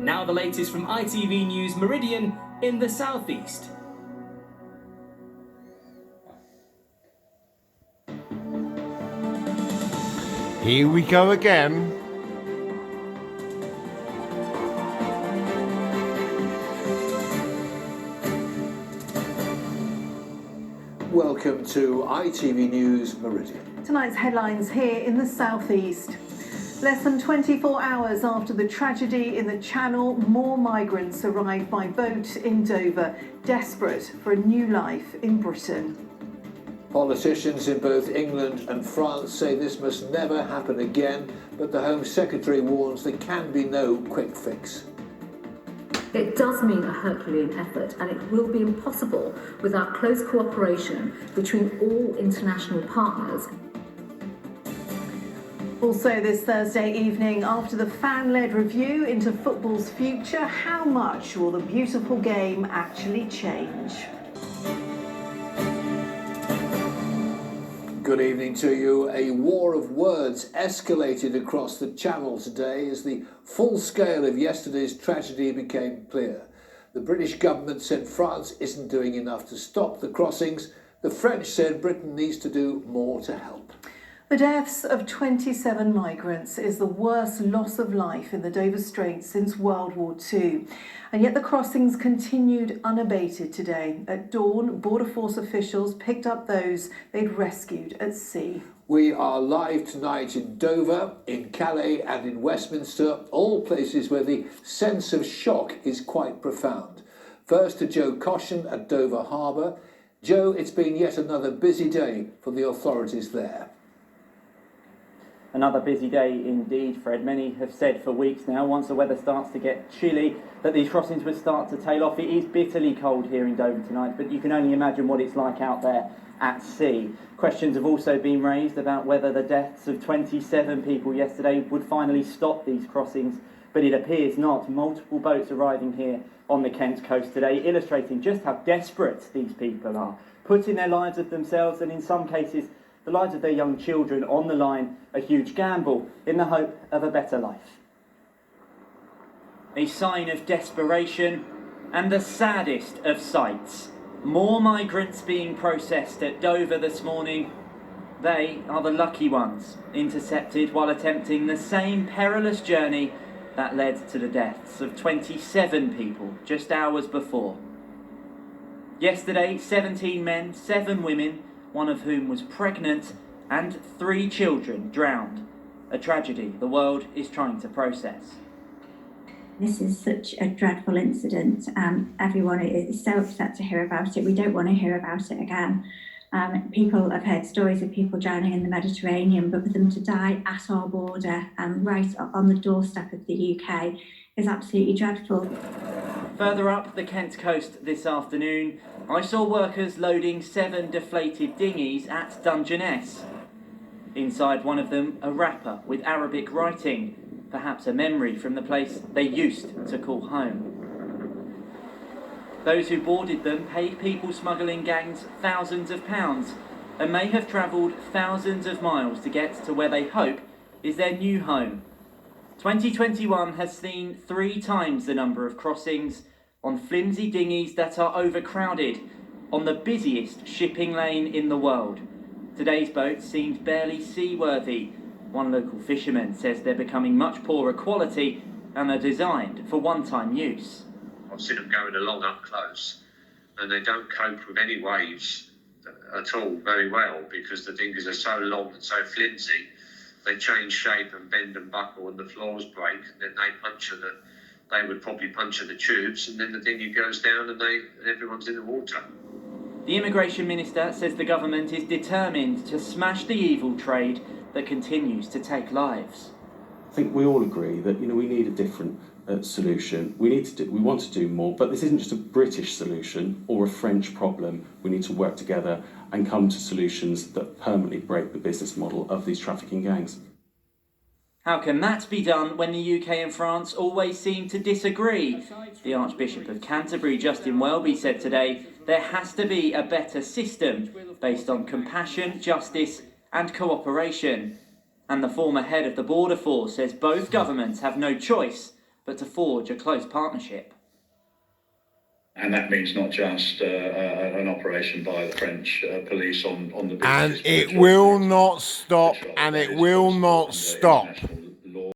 Now the latest from ITV News Meridian in the southeast. Here we go again. Welcome to ITV News Meridian. Tonight's headlines here in the southeast. Less than 24 hours after the tragedy in the Channel, more migrants arrived by boat in Dover, desperate for a new life in Britain. Politicians in both England and France say this must never happen again, but the Home Secretary warns there can be no quick fix. It does mean a Herculean effort, and it will be impossible without close cooperation between all international partners. Also this Thursday evening, after the fan-led review into football's future, how much will the beautiful game actually change? Good evening to you. A war of words escalated across the Channel today as the full scale of yesterday's tragedy became clear. The British government said France isn't doing enough to stop the crossings. The French said Britain needs to do more to help. The deaths of 27 migrants is the worst loss of life in the Dover Straits since World War II. And yet the crossings continued unabated today. At dawn, Border Force officials picked up those they'd rescued at sea. We are live tonight in Dover, in Calais and in Westminster, all places where the sense of shock is quite profound. First to Joe Caution at Dover Harbour. Joe, it's been yet another busy day for the authorities there. Another busy day indeed, Fred. Many have said for weeks now, once the weather starts to get chilly, that these crossings would start to tail off. It is bitterly cold here in Dover tonight, but you can only imagine what it's like out there at sea. Questions have also been raised about whether the deaths of 27 people yesterday would finally stop these crossings, but it appears not. Multiple boats arriving here on the Kent coast today, illustrating just how desperate these people are, putting their lives of themselves and in some cases the lives of their young children on the line, a huge gamble in the hope of a better life. A sign of desperation and the saddest of sights. More migrants being processed at Dover this morning. They are the lucky ones, intercepted while attempting the same perilous journey that led to the deaths of 27 people just hours before. Yesterday, 17 men, 7 women, one of whom was pregnant, and 3 children drowned. A tragedy the world is trying to process. This is such a dreadful incident. Everyone is so upset to hear about it. We don't want to hear about it again. People have heard stories of people drowning in the Mediterranean, but for them to die at our border, right on the doorstep of the UK, is absolutely dreadful. Further up the Kent coast this afternoon, I saw workers loading 7 deflated dinghies at Dungeness. Inside one of them, a wrapper with Arabic writing, perhaps a memory from the place they used to call home. Those who boarded them paid people smuggling gangs thousands of pounds and may have travelled thousands of miles to get to where they hope is their new home. 2021 has seen 3 times the number of crossings on flimsy dinghies that are overcrowded on the busiest shipping lane in the world. Today's boat seemed barely seaworthy. One local fisherman says they're becoming much poorer quality and are designed for one-time use. I've seen them going along up close and they don't cope with any waves at all very well because the dinghies are so long and so flimsy. They change shape and bend and buckle and the floors break and then they would probably puncture the tubes and then the dinghy goes down and everyone's in the water. The Immigration Minister says the government is determined to smash the evil trade that continues to take lives. I think we all agree that we need a different solution. We want to do more, but this isn't just a British solution or a French problem. We need to work together and come to solutions that permanently break the business model of these trafficking gangs. How can that be done when the UK and France always seem to disagree? The Archbishop of Canterbury, Justin Welby, said today there has to be a better system based on compassion, justice and cooperation. And the former head of the Border Force says both governments have no choice but to forge a close partnership. And that means not just an operation by the French police on the beaches. And it will not stop, and it will not stop.